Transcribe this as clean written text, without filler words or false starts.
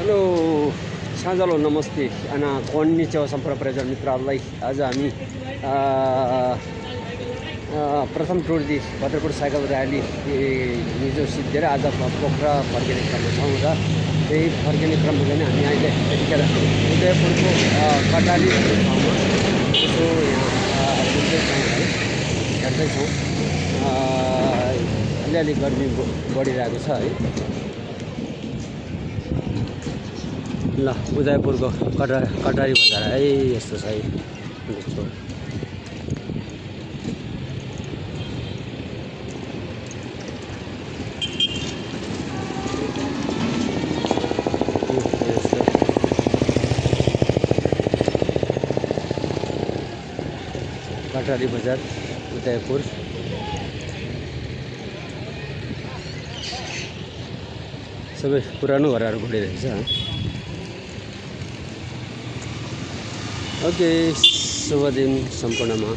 Hello साँझलो नमस्ते अनि कोन्निचेवा सम्पूर्ण प्रयोजन मित्रहरूलाई आज हामी प्रथम टुर भद्रपुर साइकल र्याली हिजो सिद्धेर आज पोखरा फर्किने क्रममा छौँ र त्यही फर्किने क्रममा पनि हामी अहिले त्यतिखेर उदयपुरको कटाली ठाउँमा यसो यहाँ घुम्दैछौँ है हेर्दैछौँ। अलिअलि गर्मी बढिरहेको छ है। ल उदयपुरको कटारी बजार है यस्तो छ है। कटारी बजार उदयपुर सबै पुरानो घरहरू घुरिरहेको छ। ओके शुभ दिन सम्पूर्णमा।